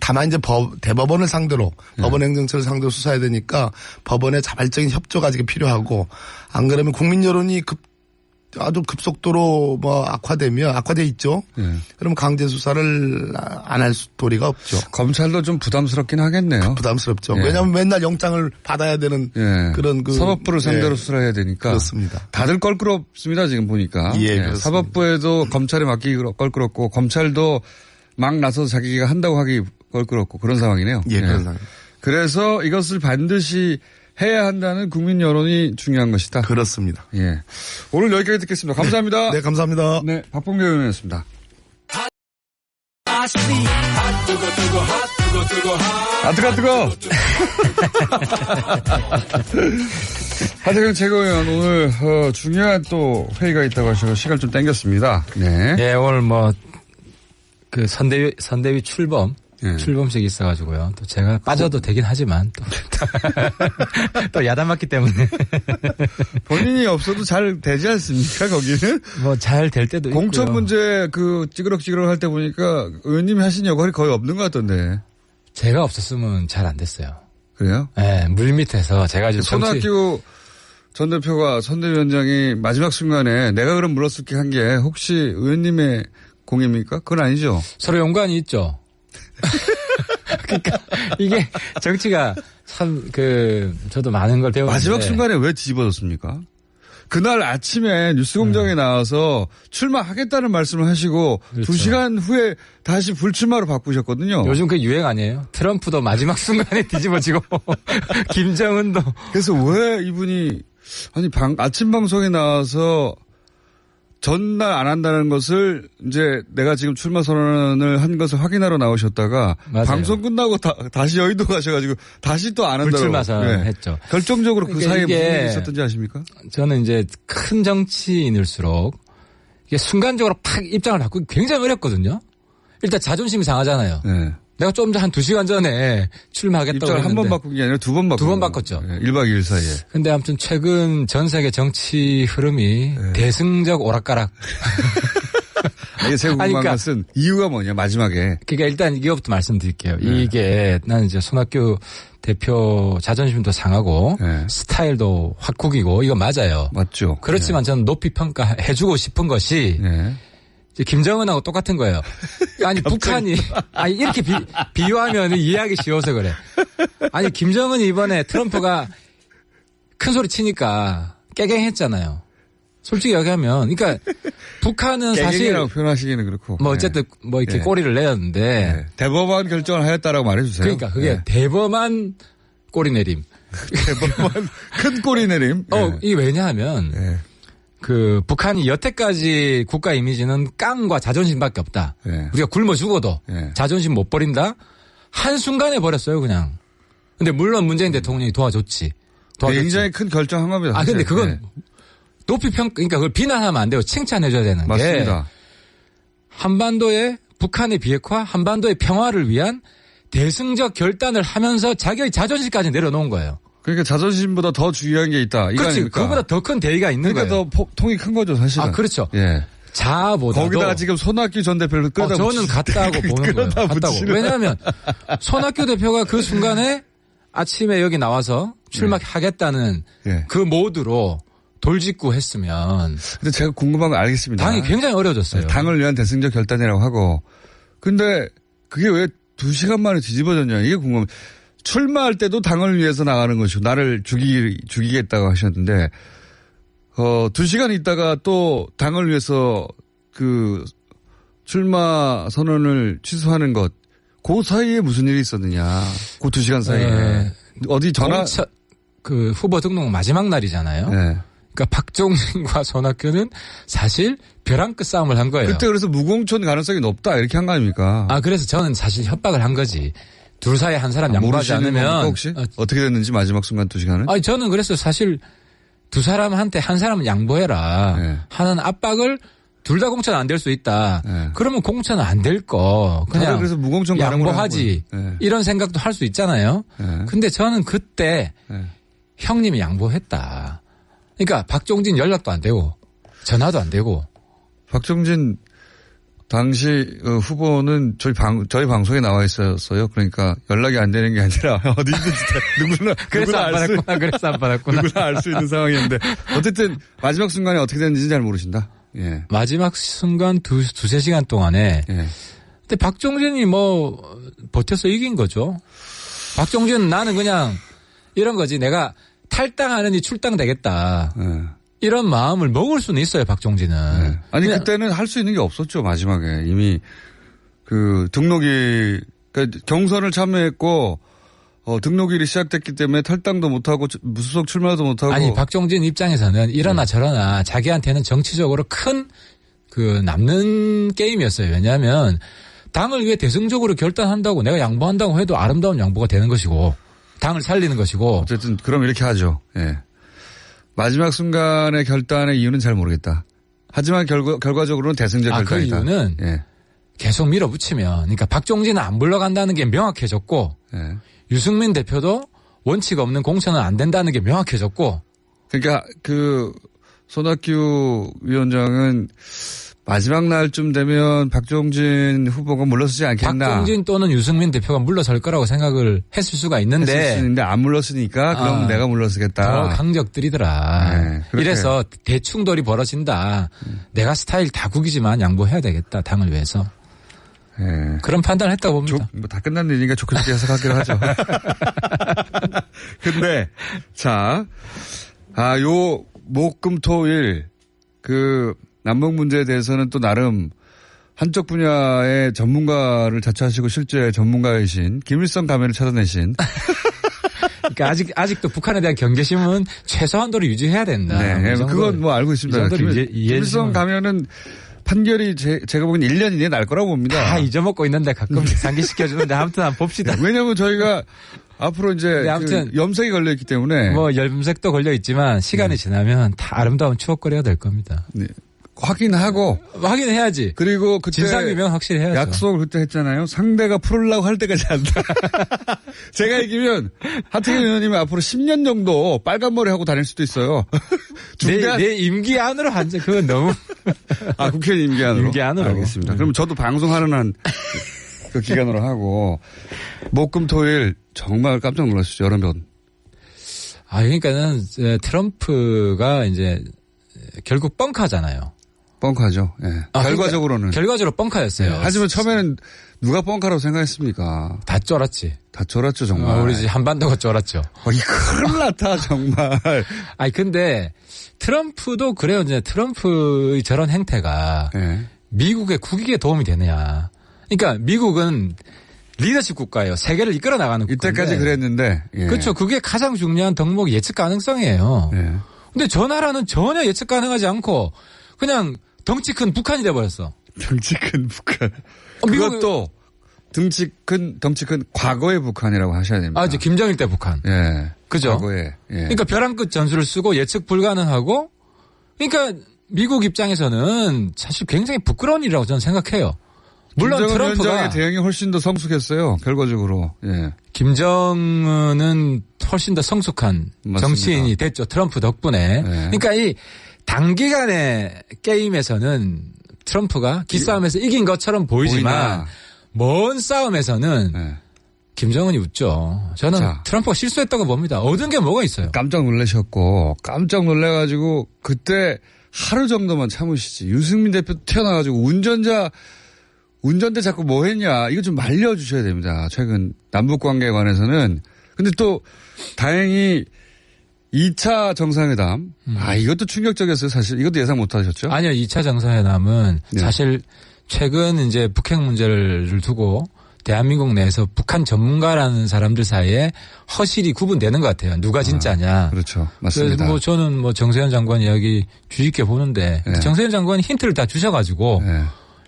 다만 이제 대법원을 상대로 법원행정처를 상대로 수사해야 되니까 법원의 자발적인 협조가 아직 필요하고 안 그러면 국민 여론이 아주 급속도로 악화돼 있죠. 그러면 강제 수사를 안 할 도리가 없죠. 검찰도 좀 부담스럽긴 하겠네요. 부담스럽죠. 왜냐하면 맨날 영장을 받아야 되는 그런 사법부를 상대로 수사를 해야 되니까. 그렇습니다. 다들 껄끄럽습니다. 지금 보니까. 사법부에도 검찰에 맡기기 껄끄럽고 검찰도 막 나서서 자기가 한다고 하기 껄끄럽고 그런 상황이네요. 그런 상황. 그래서 이것을 반드시 해야 한다는 국민 여론이 중요한 것이다. 그렇습니다. 예. 오늘 여기까지 듣겠습니다. 감사합니다. 네, 감사합니다. 네, 박봉계 의원이었습니다. 뜨거. 하태경 최고위원 오늘 중요한 또 회의가 있다고 하셔서 시간 좀 땡겼습니다. 네. 네, 오늘 그 선대위 출범식이 있어가지고요. 또 제가 빠져도 되긴 하지만 또 야단 맞기 때문에. 본인이 없어도 잘 되지 않습니까, 거기는? 잘 될 때도 있고요. 공천 문제 찌그럭찌그럭 할 때 보니까 의원님이 하신 역할이 거의 없는 것 같던데. 제가 없었으면 잘 안 됐어요. 그래요? 네, 물밑에서 제가 지금 손학규 전 대표가 선대위원장이 마지막 순간에 내가 그럼 물러설게 한 게 혹시 의원님의 공입니까? 그건 아니죠. 서로 연관이 있죠. 그러니까 이게 정치가 참 저도 많은 걸 배웠는데. 마지막 순간에 왜 뒤집어졌습니까? 그날 아침에 뉴스공장에 나와서 출마하겠다는 말씀을 하시고 그렇죠. 2시간 후에 다시 불출마로 바꾸셨거든요. 요즘 그 유행 아니에요? 트럼프도 마지막 순간에 뒤집어지고 김정은도. 그래서 왜 이분이 아침 방송에 나와서 전날 안 한다는 것을 이제 내가 지금 출마 선언을 한 것을 확인하러 나오셨다가 맞아요. 방송 끝나고 다시 여의도 가셔가지고 다시 또 안 한다고. 불출마 선언했죠. 결정적으로 그 사이에 무슨 일이 있었던지 아십니까? 저는 이제 큰 정치인일수록 이게 순간적으로 팍 입장을 바꾸기 굉장히 어렵거든요. 일단 자존심이 상하잖아요. 네. 내가 좀 한 2시간 전에 출마하겠다고 입장을 한 번 바꾼 게 아니라 2번 바꿨죠. 2번 바꿨죠. 네, 1박 2일 사이에. 근데 아무튼 최근 전 세계 정치 흐름이 네. 대승적 오락가락. 이게 제가 궁금한 것은 이유가 뭐냐 마지막에. 그러니까 일단 이거부터 말씀드릴게요. 네. 이게 나는 이제 손학규 대표 자존심도 상하고 네. 스타일도 확 구기고 이거 맞아요. 맞죠. 그렇지만 네. 저는 높이 평가해주고 싶은 것이 네. 김정은하고 똑같은 거예요. 아니 북한이 이렇게 비유하면 이해하기 쉬워서 그래. 아니 김정은이 이번에 트럼프가 큰 소리 치니까 깨갱했잖아요. 솔직히 얘기하면 그러니까 북한은 사실 깨갱이라고 표현하시기는 그렇고 어쨌든 이렇게 꼬리를 내렸는데 네. 대범한 결정을 하였다라고 말해주세요. 그러니까 그게 대범한 꼬리 내림. 대범한 큰 꼬리 내림. 이게 왜냐하면 북한이 여태까지 국가 이미지는 깡과 자존심밖에 없다. 네. 우리가 굶어 죽어도 자존심 못 버린다. 한순간에 버렸어요, 그냥. 근데 물론 문재인 대통령이 도와줬지. 굉장히 큰 결정한 겁니다. 사실. 근데 그건 높이 그러니까 그걸 비난하면 안 되고 칭찬해줘야 되는 맞습니다. 게 한반도의 북한의 비핵화, 한반도의 평화를 위한 대승적 결단을 하면서 자기의 자존심까지 내려놓은 거예요. 그러니까 자존심보다 더 중요한 게 있다. 그렇지. 그거보다 더 큰 대의가 있는 거예요. 그러니까 더 통이 큰 거죠, 사실은. 그렇죠. 예. 자아보다도. 거기다가 지금 손학규 전 대표를 끌어다 저는 같다고 보는 거예요. 같다고. 왜냐하면 손학규 대표가 그 순간에 아침에 여기 나와서 출마하겠다는 그 모드로 돌직구 했으면. 근데 제가 궁금한 거 알겠습니다. 당이 굉장히 어려워졌어요. 당을 위한 대승적 결단이라고 하고. 근데 그게 왜 2시간 만에 뒤집어졌냐 이게 궁금합니다. 출마할 때도 당을 위해서 나가는 것이고 나를 죽이겠다고 하셨는데 2시간 있다가 또 당을 위해서 그 출마 선언을 취소하는 것 그 사이에 무슨 일이 있었느냐. 그 2시간 사이에. 어디 전화. 그 후보 등록 마지막 날이잖아요. 네. 그러니까 박종진과 손학규는 사실 벼랑 끝 싸움을 한 거예요. 그때 그래서 무공천 가능성이 높다 이렇게 한 거 아닙니까? 그래서 저는 사실 협박을 한 거지. 둘 사이에 한 사람 양보하지 않으면. 혹시? 어떻게 됐는지 마지막 순간 2시간은? 저는 그래서 사실 두 사람한테 한 사람은 양보해라 하는 압박을 둘 다 공천 안 될 수 있다. 그러면 공천은 안 될 거. 그냥 그래서 무공천 양보하지. 이런 생각도 할 수 있잖아요. 근데 저는 그때 형님이 양보했다. 그러니까 박종진 연락도 안 되고 전화도 안 되고. 박종진 당시 후보는 저희 방송에 나와 있었어요. 그러니까 연락이 안 되는 게 아니라 어디 있는지 그래서 안 받았구나. 누구나 알 수 있는 상황이었는데 어쨌든 마지막 순간에 어떻게 됐는지 잘 모르신다. 예. 마지막 순간 두세 시간 동안에. 근데 박종진이 버텨서 이긴 거죠. 박종진은 나는 그냥 이런 거지. 내가 탈당하느니 출당되겠다. 이런 마음을 먹을 수는 있어요, 박종진은. 아니, 그때는 할 수 있는 게 없었죠, 마지막에. 이미 등록이, 그러니까 경선을 참여했고, 등록일이 시작됐기 때문에 탈당도 못하고 무소속 출마도 못하고. 아니 박종진 입장에서는 이러나 저러나 자기한테는 정치적으로 큰 남는 게임이었어요. 왜냐하면 당을 위해 대승적으로 결단한다고 내가 양보한다고 해도 아름다운 양보가 되는 것이고 당을 살리는 것이고. 어쨌든 그럼 이렇게 하죠. 예. 마지막 순간의 결단의 이유는 잘 모르겠다. 하지만 결과적으로는 대승적 결단이다. 그 이유는 계속 밀어붙이면 그러니까 박종진은 안 물러간다는 게 명확해졌고 유승민 대표도 원칙 없는 공천은 안 된다는 게 명확해졌고. 그러니까 손학규 위원장은 마지막 날쯤 되면 박종진 후보가 물러서지 않겠나. 박종진 또는 유승민 대표가 물러설 거라고 생각을 했을 수가 있는데 안 물러서니까 그럼 내가 물러서겠다. 더 강적들이더라. 이래서 대충돌이 벌어진다. 내가 스타일 다 구기지만 양보해야 되겠다. 당을 위해서. 그런 판단을 했다고 봅니다. 다 끝난 일이니까 좋게 좋게 해석하기로 하죠. 근데 요 목금토일 남북 문제에 대해서는 또 나름 한쪽 분야의 전문가를 자처하시고 실제 전문가이신 김일성 가면을 찾아내신. 그러니까 아직도 북한에 대한 경계심은 최소한도로 유지해야 된다. 네, 그건 뭐 알고 있습니다. 김일성 가면은 판결이 제가 보기엔 1년 이내에 날 거라고 봅니다. 다 잊어먹고 있는데 가끔씩 상기시켜주는데 아무튼 한번 봅시다. 왜냐하면 저희가 앞으로 이제 염색이 걸려있기 때문에. 뭐 염색도 걸려있지만 시간이 지나면 다 아름다운 추억거리가 될 겁니다. 네. 확인해야지. 그리고 그때 진상규명 확실히 해야죠. 약속을 그때 했잖아요. 상대가 풀으려고 할 때까지 한다. 제가 이기면 하태경 의원님이 앞으로 10년 정도 빨간 머리 하고 다닐 수도 있어요. 내 임기 안으로 한지 그건 너무. 국회의원 임기 안으로. 임기 안으로. 알겠습니다. 그럼 저도 방송하는 한 그 기간으로 하고 목금토일 정말 깜짝 놀랐어요. 여러 번. 그러니까는 트럼프가 이제 결국 뻥카잖아요. 뻥카죠. 예. 결과적으로는. 결과적으로 뻥카였어요. 하지만 처음에는 누가 뻥카라고 생각했습니까? 다 쫄았지. 다 쫄았죠, 정말. 우리 집 한반도가 쫄았죠. 큰일 났다, 정말. 근데 트럼프도 그래요. 이제 트럼프의 저런 행태가 미국의 국익에 도움이 되느냐. 그러니까 미국은 리더십 국가예요. 세계를 이끌어 나가는 국가인데. 이때까지 그랬는데. 그렇죠. 그게 가장 중요한 덕목이 예측 가능성이에요. 근데 저 나라는 전혀 예측 가능하지 않고 그냥 덩치 큰 북한이 돼버렸어. 덩치 큰 북한. 그것도 덩치 큰 과거의 북한이라고 하셔야 됩니다. 이제 김정일 때 북한. 그죠? 과거에. 그러니까 벼랑 끝 전술을 쓰고 예측 불가능하고 그러니까 미국 입장에서는 사실 굉장히 부끄러운 일이라고 저는 생각해요. 물론 트럼프가 위원장의 대응이 훨씬 더 성숙했어요. 결과적으로. 김정은은 훨씬 더 성숙한 맞습니다. 정치인이 됐죠. 트럼프 덕분에. 그러니까 이 단기간의 게임에서는 트럼프가 기싸움에서 이긴 것처럼 보이지만 먼 싸움에서는 김정은이 웃죠. 저는 트럼프가 실수했다고 봅니다. 얻은 게 뭐가 있어요. 깜짝 놀라셨고 깜짝 놀라가지고 그때 하루 정도만 참으시지. 유승민 대표 태어나가지고 운전대 자꾸 뭐 했냐. 이거 좀 말려주셔야 됩니다. 최근 남북관계에 관해서는. 근데 또 다행히 2차 정상회담. 이것도 충격적이었어요. 사실 이것도 예상 못 하셨죠? 아니요. 2차 정상회담은 사실 최근 이제 북핵 문제를 두고 대한민국 내에서 북한 전문가라는 사람들 사이에 허실이 구분되는 것 같아요. 누가 진짜냐. 그렇죠. 맞습니다. 그래서 저는 정세현 장관 이야기 주의 깊게 보는데 정세현 장관이 힌트를 다 주셔가지고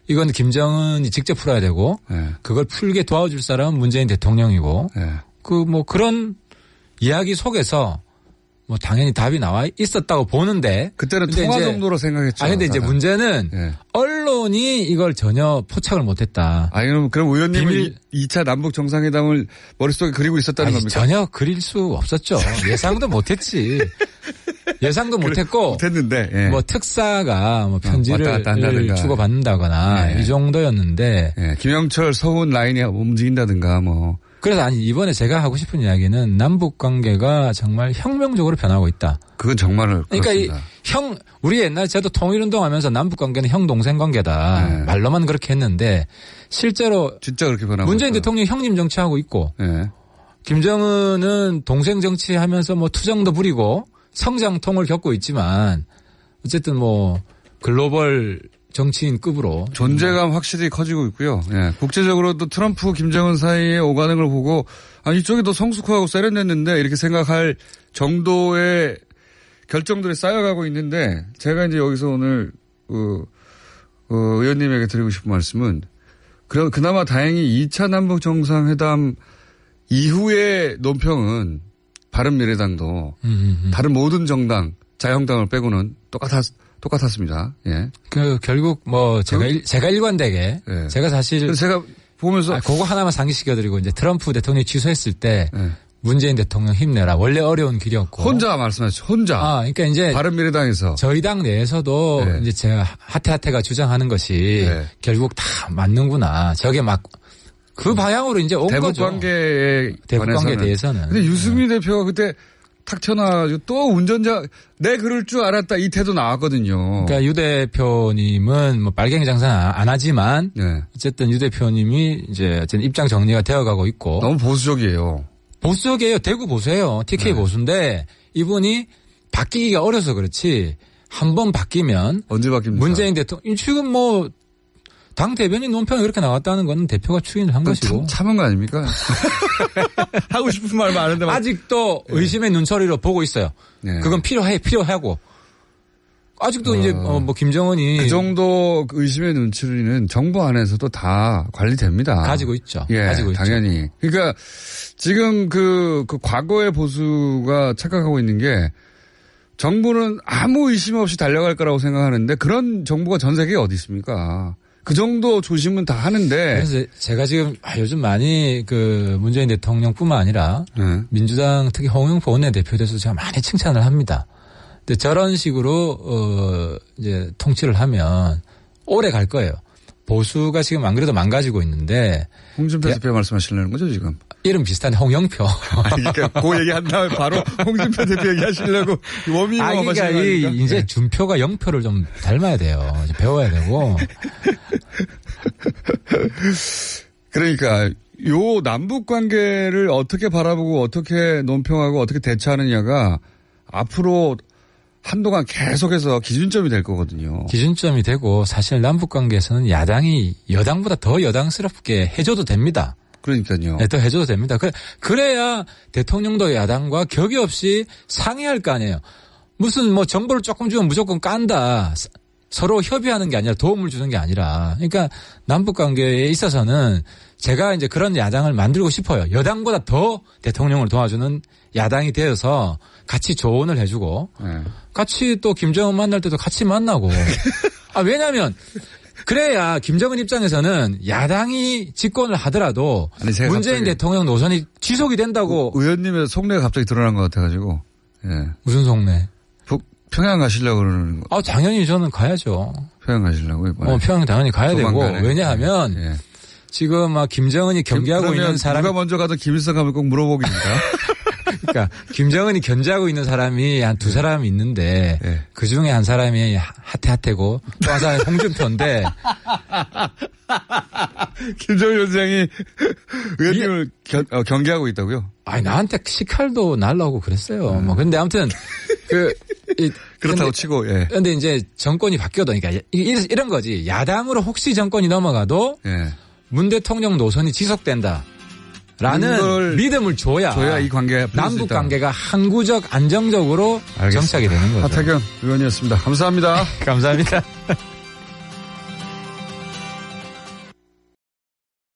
이건 김정은이 직접 풀어야 되고 그걸 풀게 도와줄 사람은 문재인 대통령이고 그런 이야기 속에서 당연히 답이 나와 있었다고 보는데 그때는 통화 정도로 생각했죠. 근데 이제 문제는 언론이 이걸 전혀 포착을 못했다. 그럼 의원님은 2차 남북 정상회담을 머릿속에 그리고 있었다는 겁니까? 전혀 그릴 수 없었죠. 예상도 못했지. 예상도 못했는데 특사가 편지를 주고받는다거나 이 정도였는데 김영철 서훈 라인이 움직인다든가 그래서 이번에 제가 하고 싶은 이야기는 남북 관계가 정말 혁명적으로 변하고 있다. 그건 정말 그러니까 우리 옛날 저도 통일운동하면서 남북 관계는 형 동생 관계다. 말로만 그렇게 했는데 실제로 진짜 그렇게 변하고 문재인 대통령이 형님 정치하고 있고 김정은은 동생 정치하면서 투정도 부리고 성장통을 겪고 있지만 어쨌든 글로벌 정치인급으로 존재감 확실히 커지고 있고요. 예. 국제적으로도 트럼프, 김정은 사이의 오가는 걸 보고 이쪽이 더 성숙하고 세련됐는데 이렇게 생각할 정도의 결정들이 쌓여가고 있는데 제가 이제 여기서 오늘 의원님에게 드리고 싶은 말씀은 그나마 다행히 2차 남북 정상회담 이후의 논평은 바른미래당도 다른 모든 정당, 자유한국당을 빼고는 똑같았습니다. 예. 결국 제가 일관되게 예. 제가 사실 제가 보면서 그거 하나만 상기시켜드리고 이제 트럼프 대통령이 취소했을 때 예. 문재인 대통령 힘내라. 원래 어려운 길이었고. 혼자 말씀하셨죠. 혼자. 그러니까 이제 바른미래당에서 저희 당 내에서도 네. 이제 제가 하태하태가 주장하는 것이 네. 결국 다 맞는구나. 저게 막 그 방향으로 이제 온 거죠. 대북 관계에 대해서는. 근데 유승민 대표가 그때 탁 튀어나와가지고 또 운전자 내 그럴 줄 알았다 이 태도 나왔거든요. 그러니까 유 대표님은 뭐 빨갱이 장사는 안 하지만 네. 어쨌든 유 대표님이 이제 어쨌든 입장 정리가 되어가고 있고. 너무 보수적이에요. 보수적이에요. 대구 보수예요. TK 네. 보수인데 이분이 바뀌기가 어려서 그렇지 한 번 바뀌면 언제 바뀝니까? 문재인 대통령 지금 뭐 당 대변인 논평이 그렇게 나왔다는 건 대표가 추인을 한 것이고. 참은 거 아닙니까? 하고 싶은 말 많은데. 아직도 의심의 눈초리로 보고 있어요. 네. 그건 필요하고. 아직도 이제 뭐 김정은이. 그 정도 의심의 눈초리는 정부 안에서도 다 관리됩니다. 가지고 있죠. 예, 가지고 당연히. 있죠. 그러니까 지금 그 과거의 보수가 착각하고 있는 게 정부는 아무 의심 없이 달려갈 거라고 생각하는데 그런 정부가 전 세계에 어디 있습니까? 그 정도 조심은 다 하는데. 그래서 제가 지금 요즘 많이 그 문재인 대통령뿐만 아니라 네. 민주당 특히 홍영표 원내대표에서 제가 많이 칭찬을 합니다. 근데 저런 식으로 이제 통치를 하면 오래 갈 거예요. 보수가 지금 안 그래도 망가지고 있는데. 홍준표 대표 말씀하시려는 거죠 지금? 이름 비슷한데 홍영표. 그러니까 그 얘기 한 다음에 바로 홍준표 대표 얘기하시려고 워밍업 하시는 그러니까 거니까. 이제 네. 준표가 영표를 좀 닮아야 돼요. 배워야 되고. 그러니까 요 남북 관계를 어떻게 바라보고 어떻게 논평하고 어떻게 대처하느냐가 앞으로 한동안 계속해서 기준점이 될 거거든요. 기준점이 되고 사실 남북 관계에서는 야당이 여당보다 더 여당스럽게 해줘도 됩니다. 그러니까요. 네, 더 해줘도 됩니다. 그래야 대통령도 야당과 격이 없이 상의할 거 아니에요. 무슨 뭐 정보를 조금 주면 무조건 깐다. 서로 협의하는 게 아니라 도움을 주는 게 아니라. 그러니까 남북 관계에 있어서는 제가 이제 그런 야당을 만들고 싶어요. 여당보다 더 대통령을 도와주는 야당이 되어서 같이 조언을 해주고 네. 같이 또 김정은 만날 때도 같이 만나고. 왜냐하면 그래야 김정은 입장에서는 야당이 집권을 하더라도 문재인 대통령 노선이 지속이 된다고. 의원님의 속내가 갑자기 드러난 것 같아가지고. 예. 무슨 속내? 평양 가시려고 그러는 거. 당연히 저는 가야죠. 평양 가시려고 이번에. 평양 당연히 가야 조만간에. 되고. 왜냐하면 예. 지금 막 김정은이 견제하고 있는 사람. 누가 먼저 가도 김일성 가면 꼭 물어보기입니다. 그러니까 김정은이 견제하고 있는 사람이 한 두 사람이 있는데 네. 그중에 한 사람이 하태하태고 또 한 사람이 홍준표인데 김정일 위원장이 의원님을 경계하고 있다고요? 나한테 식칼도 날라오고 그랬어요. 뭐 근데 아무튼 그렇다고 치고 예. 근데 이제 정권이 바뀌어도 그러니까 이런 거지. 야당으로 혹시 정권이 넘어가도 예. 문 대통령 노선이 지속된다. 라는 믿음을 줘야 이 관계 남북 관계가 항구적 안정적으로 정착이 되는 거죠. 하태경 의원이었습니다. 감사합니다. 감사합니다.